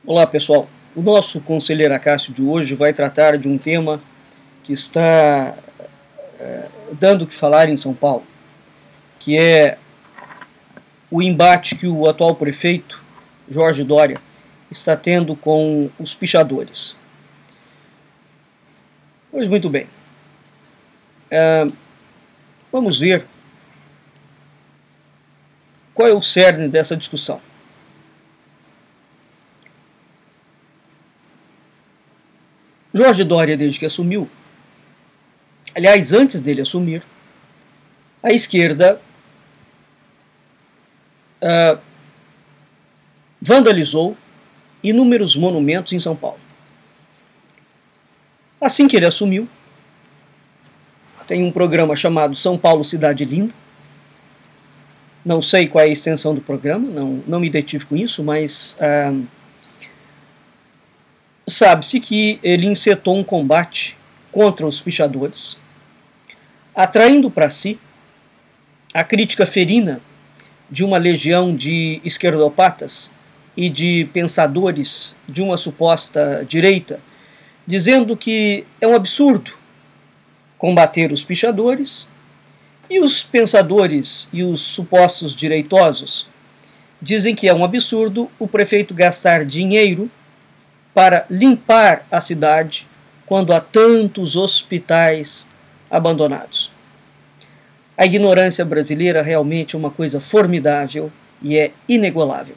Olá pessoal, o nosso Conselheiro Acácio de hoje vai tratar de um tema que está dando o que falar em São Paulo, que é o embate que o atual prefeito, Jorge Dória, está tendo com os pichadores. Pois muito bem, vamos ver qual é o cerne dessa discussão. Jorge Dória, desde que assumiu, aliás, antes dele assumir, a esquerda vandalizou inúmeros monumentos em São Paulo. Assim que ele assumiu, tem um programa chamado São Paulo Cidade Linda. Não sei qual é a extensão do programa, não me detive com isso, mas sabe-se que ele encetou um combate contra os pichadores, atraindo para si a crítica ferina de uma legião de esquerdopatas e de pensadores de uma suposta direita, dizendo que é um absurdo combater os pichadores, e os pensadores e os supostos direitosos dizem que é um absurdo o prefeito gastar dinheiro para limpar a cidade quando há tantos hospitais abandonados. A ignorância brasileira realmente é uma coisa formidável e é inigualável.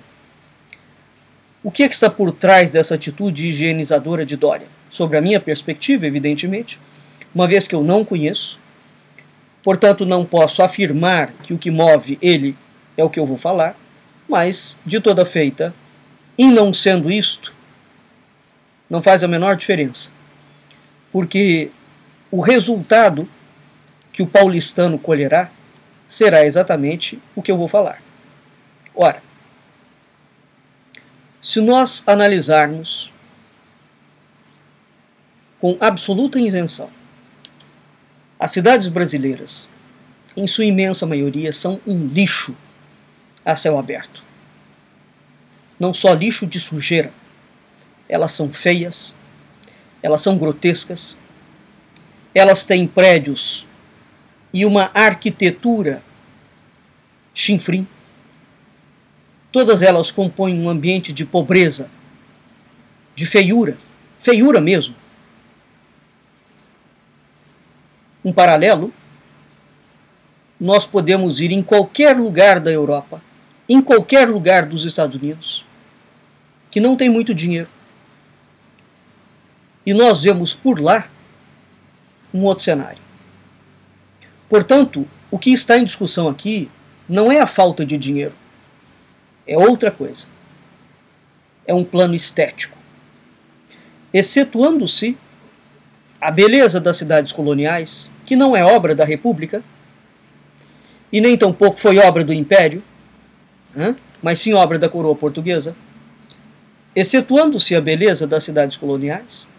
O que está por trás dessa atitude higienizadora de Dória? Sobre a minha perspectiva, evidentemente, uma vez que eu não conheço, portanto não posso afirmar que o que move ele é o que eu vou falar, mas, de toda feita, em não sendo isto, não faz a menor diferença, porque o resultado que o paulistano colherá será exatamente o que eu vou falar. Ora, se nós analisarmos com absoluta isenção, as cidades brasileiras, em sua imensa maioria, são um lixo a céu aberto. Não só lixo de sujeira, elas são feias, elas são grotescas, elas têm prédios e uma arquitetura chinfrim. Todas elas compõem um ambiente de pobreza, de feiura, feiura mesmo. Um paralelo, nós podemos ir em qualquer lugar da Europa, em qualquer lugar dos Estados Unidos, que não tem muito dinheiro, e nós vemos por lá um outro cenário. Portanto, o que está em discussão aqui não é a falta de dinheiro, é outra coisa. É um plano estético. Excetuando-se a beleza das cidades coloniais, que não é obra da República, e nem tampouco foi obra do Império, mas sim obra da coroa portuguesa, excetuando-se a beleza das cidades coloniais,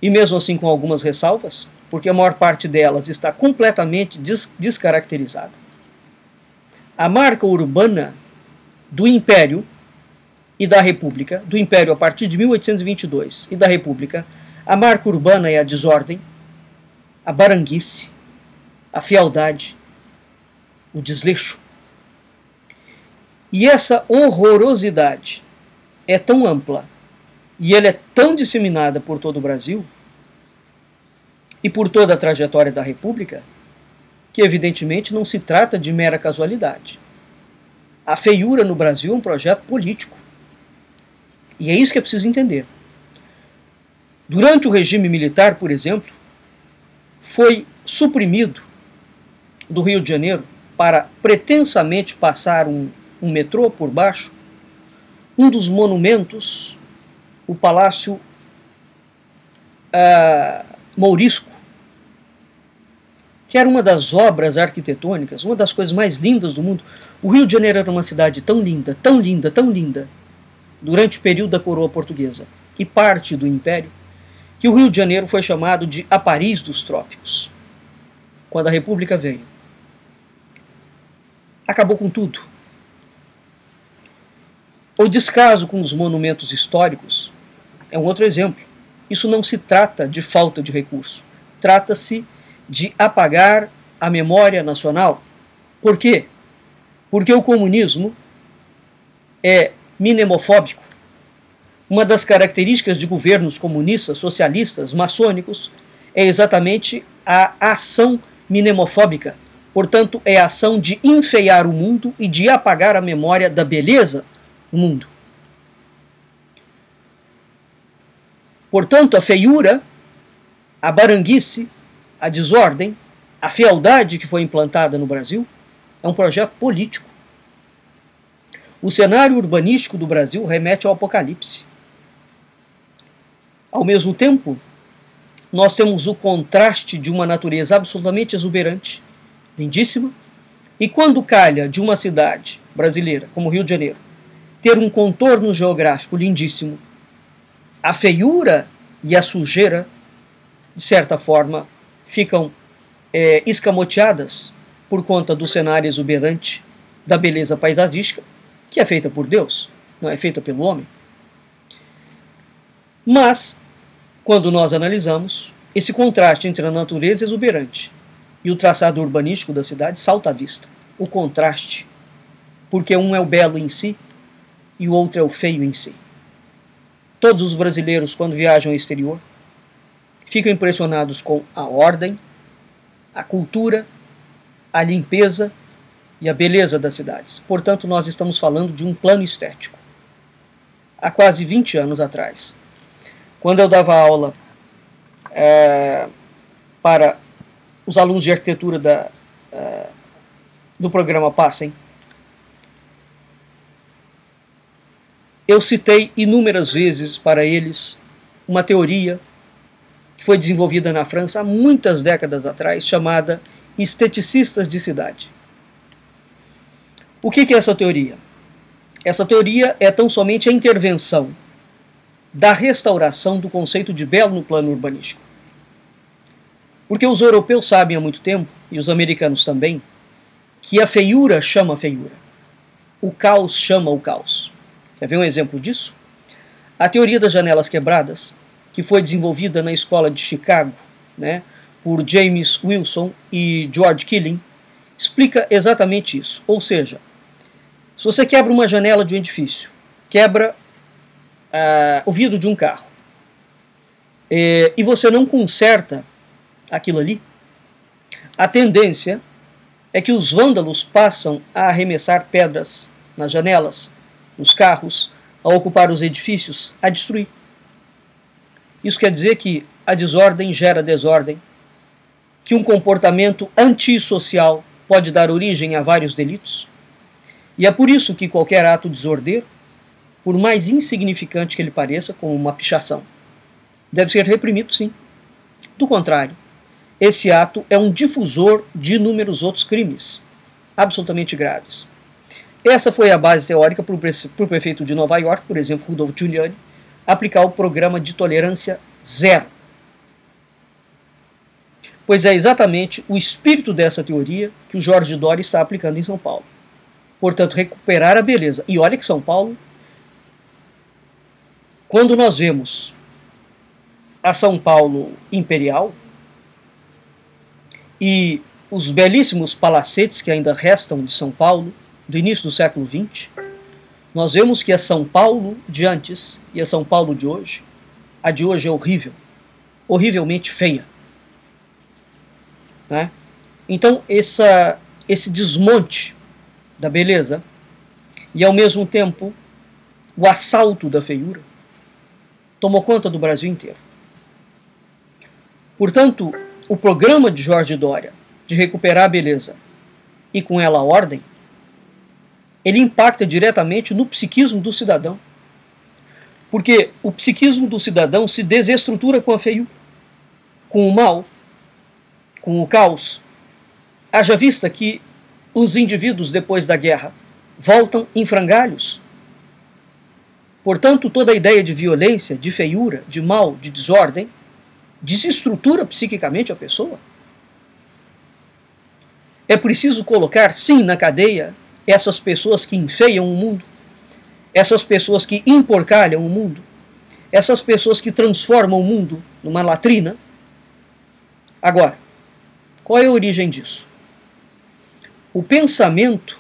e mesmo assim com algumas ressalvas, porque a maior parte delas está completamente descaracterizada, a marca urbana do Império e da República, do Império a partir de 1822 e da República, a marca urbana é a desordem, a baranguice, a fealdade, o desleixo. E essa horrorosidade é tão ampla e ela é tão disseminada por todo o Brasil e por toda a trajetória da República que evidentemente não se trata de mera casualidade. A feiura no Brasil é um projeto político. E é isso que é preciso entender. Durante o regime militar, por exemplo, foi suprimido do Rio de Janeiro, para pretensamente passar um metrô por baixo, um dos monumentos, o Palácio Mourisco, que era uma das obras arquitetônicas, uma das coisas mais lindas do mundo. O Rio de Janeiro era uma cidade tão linda, tão linda, tão linda, durante o período da coroa portuguesa e parte do Império, que o Rio de Janeiro foi chamado de a Paris dos trópicos. Quando a República veio, acabou com tudo. O descaso com os monumentos históricos é um outro exemplo. Isso não se trata de falta de recurso. Trata-se de apagar a memória nacional. Por quê? Porque o comunismo é minemofóbico. Uma das características de governos comunistas, socialistas, maçônicos é exatamente a ação minemofóbica. Portanto, é a ação de enfeiar o mundo e de apagar a memória da beleza do mundo. Portanto, a feiura, a baranguice, a desordem, a fealdade que foi implantada no Brasil é um projeto político. O cenário urbanístico do Brasil remete ao apocalipse. Ao mesmo tempo, nós temos o contraste de uma natureza absolutamente exuberante, lindíssima, e quando calha de uma cidade brasileira, como Rio de Janeiro, ter um contorno geográfico lindíssimo, a feiura e a sujeira, de certa forma, ficam escamoteadas por conta do cenário exuberante da beleza paisagística, que é feita por Deus, não é feita pelo homem. Mas, quando nós analisamos, esse contraste entre a natureza exuberante e o traçado urbanístico da cidade salta à vista. O contraste, porque um é o belo em si e o outro é o feio em si. Todos os brasileiros, quando viajam ao exterior, ficam impressionados com a ordem, a cultura, a limpeza e a beleza das cidades. Portanto, nós estamos falando de um plano estético. Há quase 20 anos atrás, quando eu dava aula para os alunos de arquitetura do programa Passem, eu citei inúmeras vezes para eles uma teoria que foi desenvolvida na França há muitas décadas atrás, chamada esteticistas de cidade. O que é essa teoria? Essa teoria é tão somente a intervenção da restauração do conceito de belo no plano urbanístico. Porque os europeus sabem há muito tempo, e os americanos também, que a feiura chama a feiura. O caos chama o caos. Quer ver um exemplo disso? A teoria das janelas quebradas, que foi desenvolvida na escola de Chicago, né, por James Wilson e George Killing, explica exatamente isso. Ou seja, se você quebra uma janela de um edifício, quebra o vidro de um carro, e você não conserta aquilo ali, a tendência é que os vândalos passam a arremessar pedras nas janelas, nos carros, a ocupar os edifícios, a destruir. Isso quer dizer que a desordem gera desordem, que um comportamento antissocial pode dar origem a vários delitos, e é por isso que qualquer ato desordeiro, por mais insignificante que ele pareça, como uma pichação, deve ser reprimido, sim. Do contrário, esse ato é um difusor de inúmeros outros crimes, absolutamente graves. Essa foi a base teórica para o prefeito de Nova York, por exemplo, Rudolph Giuliani, aplicar o programa de tolerância zero. Pois é exatamente o espírito dessa teoria que o Jorge Doria está aplicando em São Paulo. Portanto, recuperar a beleza. E olha que São Paulo, quando nós vemos a São Paulo imperial e os belíssimos palacetes que ainda restam de São Paulo, do início do século XX, nós vemos que a São Paulo de antes e a São Paulo de hoje, a de hoje é horrível, horrivelmente feia. Né? Então, esse desmonte da beleza e, ao mesmo tempo, o assalto da feiura tomou conta do Brasil inteiro. Portanto, o programa de Jorge Doria de recuperar a beleza e com ela a ordem, ele impacta diretamente no psiquismo do cidadão. Porque o psiquismo do cidadão se desestrutura com a feiura, com o mal, com o caos. Haja vista que os indivíduos, depois da guerra, voltam em frangalhos. Portanto, toda a ideia de violência, de feiura, de mal, de desordem, desestrutura psiquicamente a pessoa. É preciso colocar, sim, na cadeia essas pessoas que enfeiam o mundo. essas pessoas que emporcalham o mundo, essas pessoas que transformam o mundo numa latrina. Agora, qual é a origem disso? O pensamento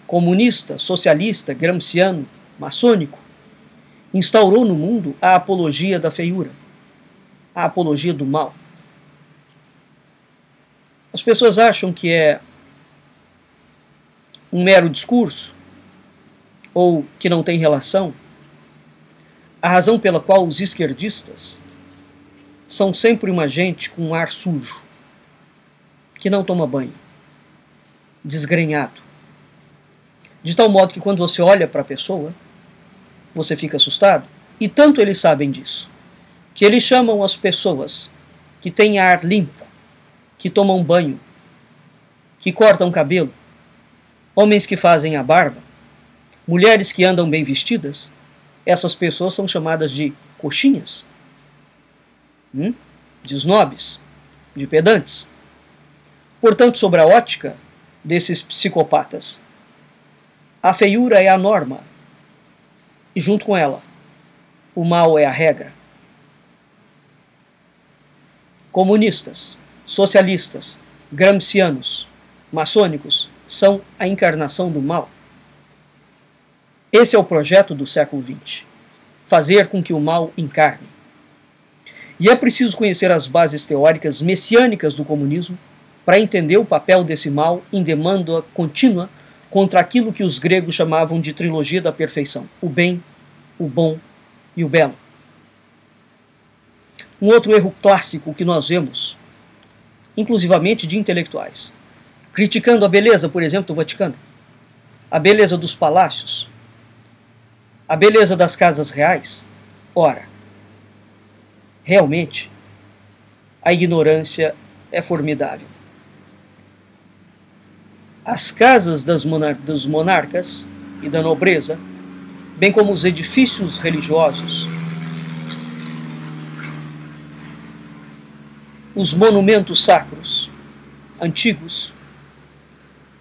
comunista, socialista, gramsciano, maçônico, instaurou no mundo a apologia da feiura, a apologia do mal. As pessoas acham que é um mero discurso, ou que não tem relação. A razão pela qual os esquerdistas são sempre uma gente com um ar sujo, que não toma banho, desgrenhado. De tal modo que quando você olha para a pessoa, você fica assustado. E tanto eles sabem disso, que eles chamam as pessoas que têm ar limpo, que tomam banho, que cortam cabelo, homens que fazem a barba, mulheres que andam bem vestidas, essas pessoas são chamadas de coxinhas, de snobs, de pedantes. Portanto, sobre a ótica desses psicopatas, a feiura é a norma, e junto com ela, o mal é a regra. Comunistas, socialistas, gramscianos, maçônicos são a encarnação do mal. Esse é o projeto do século XX, fazer com que o mal encarne. E é preciso conhecer as bases teóricas messiânicas do comunismo para entender o papel desse mal em demanda contínua contra aquilo que os gregos chamavam de trilogia da perfeição: o bem, o bom e o belo. Um outro erro clássico que nós vemos, inclusivamente de intelectuais, criticando a beleza, por exemplo, do Vaticano, a beleza dos palácios, a beleza das casas reais. Ora, realmente, a ignorância é formidável. As casas dos monarcas e da nobreza, bem como os edifícios religiosos, os monumentos sacros antigos,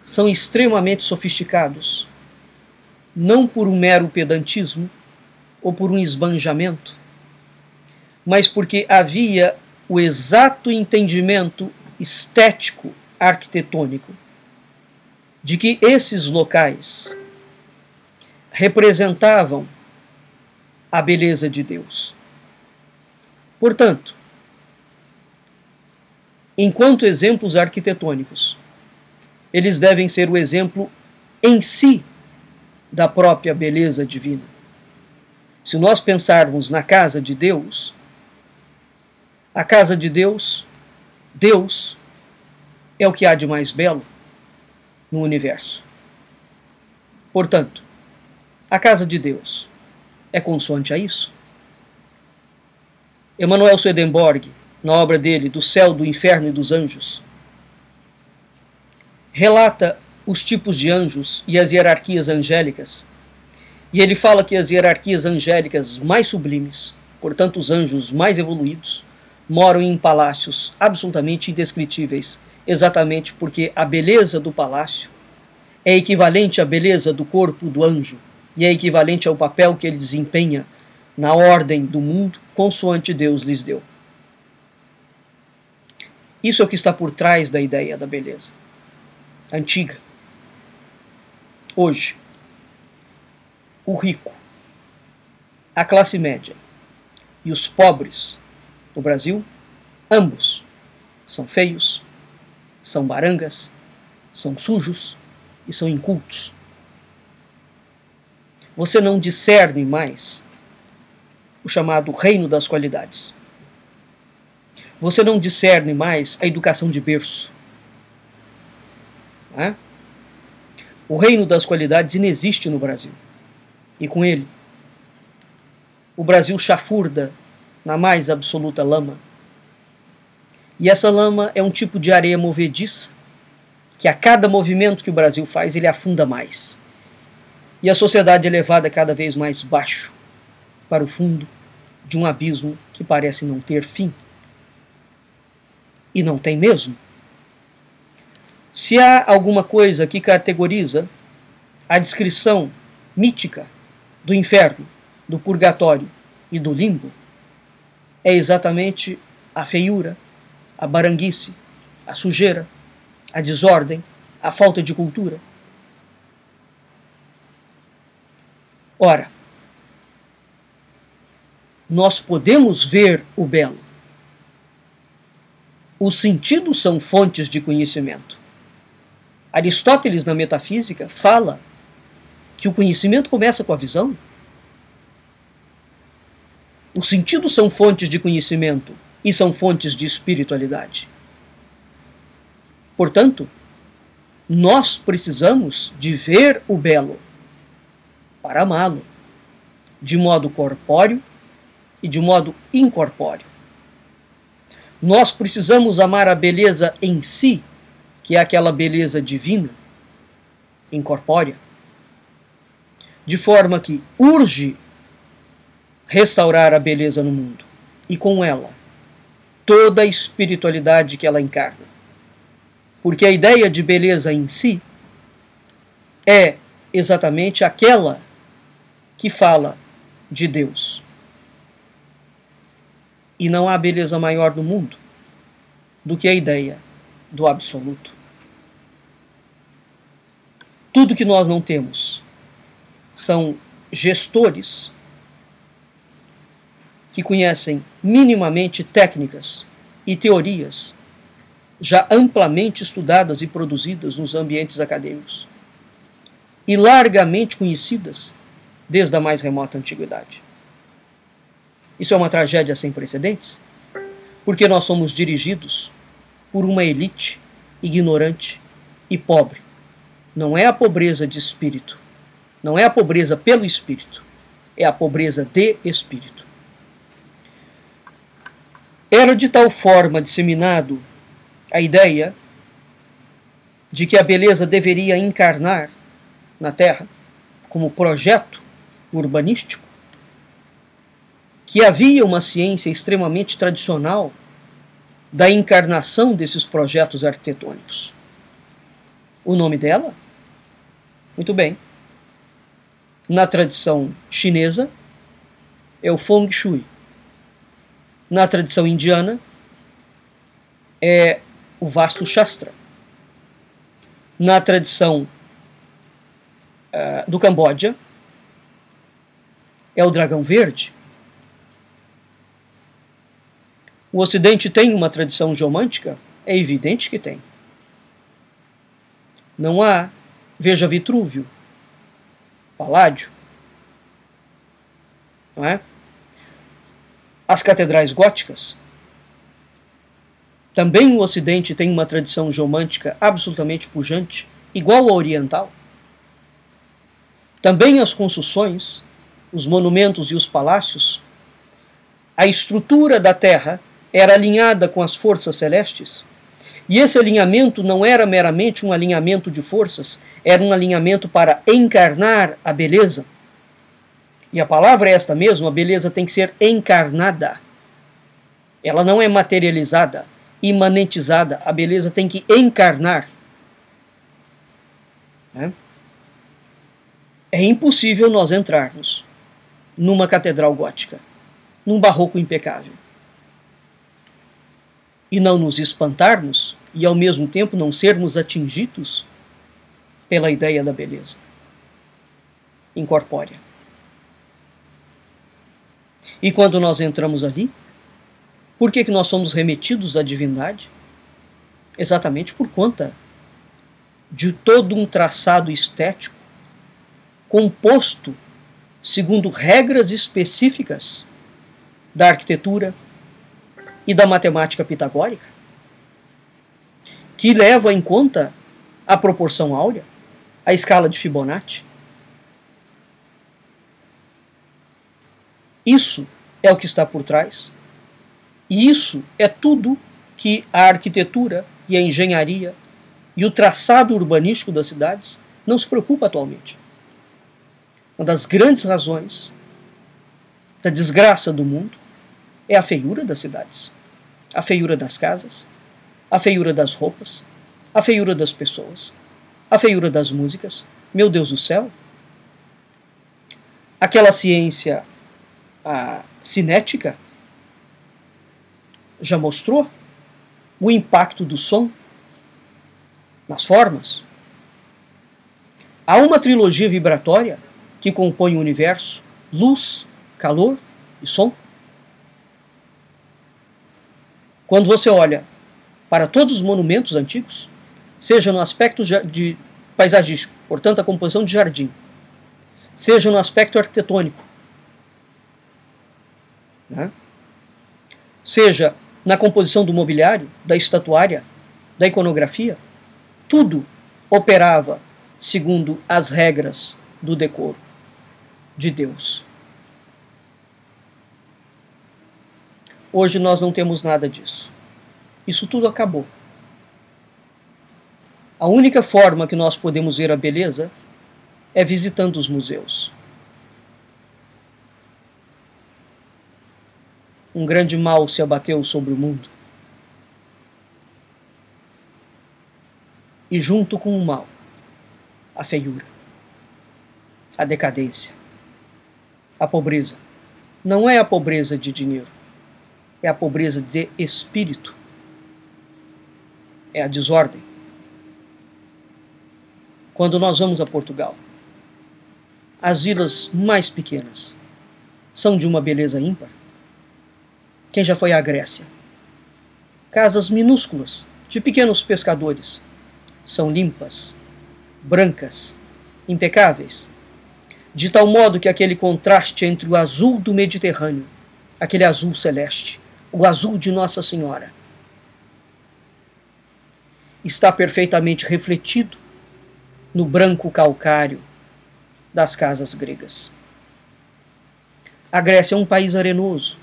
são extremamente sofisticados, não por um mero pedantismo ou por um esbanjamento, mas porque havia o exato entendimento estético arquitetônico de que esses locais representavam a beleza de Deus. Portanto, enquanto exemplos arquitetônicos, eles devem ser o exemplo em si da própria beleza divina. Se nós pensarmos na casa de Deus, a casa de Deus, Deus é o que há de mais belo no universo. Portanto, a casa de Deus é consoante a isso. Emanuel Swedenborg, na obra dele Do Céu, do Inferno e dos Anjos, relata os tipos de anjos e as hierarquias angélicas, e ele fala que as hierarquias angélicas mais sublimes, portanto os anjos mais evoluídos, moram em palácios absolutamente indescritíveis, exatamente porque a beleza do palácio é equivalente à beleza do corpo do anjo, e é equivalente ao papel que ele desempenha na ordem do mundo, consoante Deus lhes deu. Isso é o que está por trás da ideia da beleza antiga. Hoje, o rico, a classe média e os pobres no Brasil, ambos são feios, são barangas, são sujos e são incultos. Você não discerne mais o chamado reino das qualidades. Você não discerne mais a educação de berço. O reino das qualidades inexiste no Brasil. E com ele, o Brasil chafurda na mais absoluta lama. E essa lama é um tipo de areia movediça que a cada movimento que o Brasil faz, ele afunda mais. E a sociedade é levada cada vez mais baixo, para o fundo de um abismo que parece não ter fim. E não tem mesmo. Se há alguma coisa que categoriza a descrição mítica do inferno, do purgatório e do limbo é exatamente a feiura, a baranguice, a sujeira, a desordem, a falta de cultura. Ora, nós podemos ver o belo. Os sentidos são fontes de conhecimento. Aristóteles, na Metafísica, fala que o conhecimento começa com a visão. Os sentidos são fontes de conhecimento e são fontes de espiritualidade. Portanto, nós precisamos de ver o belo para amá-lo, de modo corpóreo e de modo incorpóreo. Nós precisamos amar a beleza em si, que é aquela beleza divina, incorpórea, de forma que urge restaurar a beleza no mundo, e com ela toda a espiritualidade que ela encarna. Porque a ideia de beleza em si é exatamente aquela que fala de Deus. E não há beleza maior no mundo do que a ideia do absoluto. Tudo que nós não temos são gestores que conhecem minimamente técnicas e teorias já amplamente estudadas e produzidas nos ambientes acadêmicos e largamente conhecidas desde a mais remota antiguidade. Isso é uma tragédia sem precedentes, porque nós somos dirigidos por uma elite ignorante e pobre. Não é a pobreza de espírito, não é a pobreza pelo espírito, é a pobreza de espírito. Era de tal forma disseminado a ideia de que a beleza deveria encarnar na Terra como projeto urbanístico, que havia uma ciência extremamente tradicional da encarnação desses projetos arquitetônicos. O nome dela? Muito bem. Na tradição chinesa, é o Feng Shui. Na tradição indiana, é o Vastu Shastra. Na tradição do Camboja, é o dragão verde. O Ocidente tem uma tradição geomântica? É evidente que tem. Não há, veja Vitrúvio, Paládio, não é? As catedrais góticas. Também o Ocidente tem uma tradição geomântica absolutamente pujante, igual à oriental. Também as construções, os monumentos e os palácios, a estrutura da Terra era alinhada com as forças celestes, e esse alinhamento não era meramente um alinhamento de forças, era um alinhamento para encarnar a beleza. E a palavra é esta mesmo, a beleza tem que ser encarnada. Ela não é materializada, imanentizada, a beleza tem que encarnar. É impossível nós entrarmos numa catedral gótica, num barroco impecável, e não nos espantarmos e ao mesmo tempo não sermos atingidos pela ideia da beleza incorpórea. E quando nós entramos ali, por que nós somos remetidos à divindade? Exatamente por conta de todo um traçado estético composto segundo regras específicas da arquitetura e da matemática pitagórica, que leva em conta a proporção áurea, a escala de Fibonacci. Isso é o que está por trás, e isso é tudo que a arquitetura e a engenharia e o traçado urbanístico das cidades não se preocupa atualmente. Uma das grandes razões da desgraça do mundo é a feiura das cidades, a feiura das casas, a feiura das roupas, a feiura das pessoas, a feiura das músicas. Meu Deus do céu! Aquela ciência cinética já mostrou o impacto do som nas formas. Há uma trilogia vibratória que compõe o universo: luz, calor e som. Quando você olha para todos os monumentos antigos, seja no aspecto paisagístico, portanto a composição de jardim, seja no aspecto arquitetônico, né? Seja na composição do mobiliário, da estatuária, da iconografia, tudo operava segundo as regras do decoro de Deus. Hoje nós não temos nada disso. Isso tudo acabou. A única forma que nós podemos ver a beleza é visitando os museus. Um grande mal se abateu sobre o mundo. E junto com o mal, a feiura, a decadência, a pobreza. Não é a pobreza de dinheiro, é a pobreza de espírito. É a desordem. Quando nós vamos a Portugal, as vilas mais pequenas são de uma beleza ímpar. Quem já foi à Grécia? Casas minúsculas, de pequenos pescadores, são limpas, brancas, impecáveis, de tal modo que aquele contraste entre o azul do Mediterrâneo, aquele azul celeste, o azul de Nossa Senhora, está perfeitamente refletido no branco calcário das casas gregas. A Grécia é um país arenoso,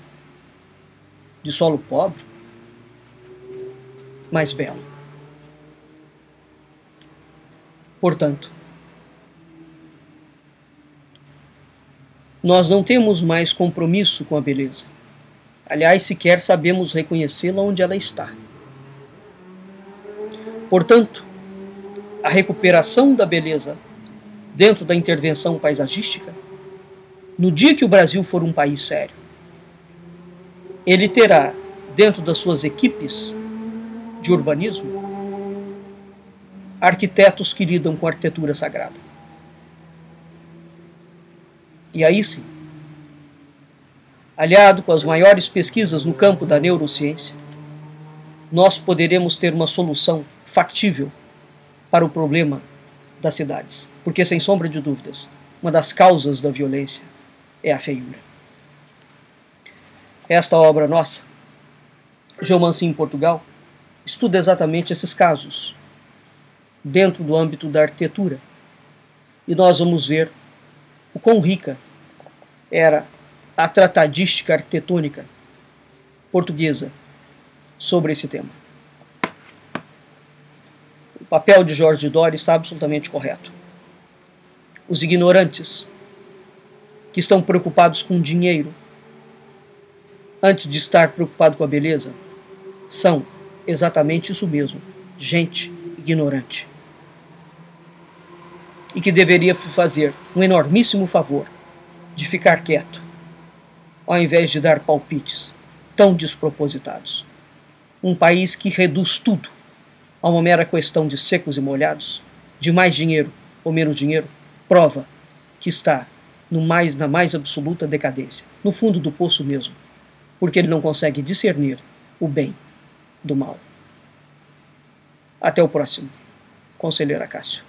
de solo pobre, mas belo. Portanto, nós não temos mais compromisso com a beleza. Aliás, sequer sabemos reconhecê-la onde ela está. Portanto, a recuperação da beleza dentro da intervenção paisagística, no dia que o Brasil for um país sério, ele terá, dentro das suas equipes de urbanismo, arquitetos que lidam com arquitetura sagrada. E aí sim, aliado com as maiores pesquisas no campo da neurociência, nós poderemos ter uma solução factível para o problema das cidades. Porque, sem sombra de dúvidas, uma das causas da violência é a feiura. Esta obra nossa, Geomancia em Portugal, estuda exatamente esses casos, dentro do âmbito da arquitetura. E nós vamos ver o quão rica era a tratadística arquitetônica portuguesa sobre esse tema. O papel de Jorge Doria está absolutamente correto. Os ignorantes que estão preocupados com dinheiro, antes de estar preocupado com a beleza, são exatamente isso mesmo, gente ignorante. E que deveria fazer um enormíssimo favor de ficar quieto, ao invés de dar palpites tão despropositados. Um país que reduz tudo a uma mera questão de secos e molhados, de mais dinheiro ou menos dinheiro, prova que está na mais absoluta decadência, no fundo do poço mesmo, porque ele não consegue discernir o bem do mal. Até o próximo. Conselheiro Acácio.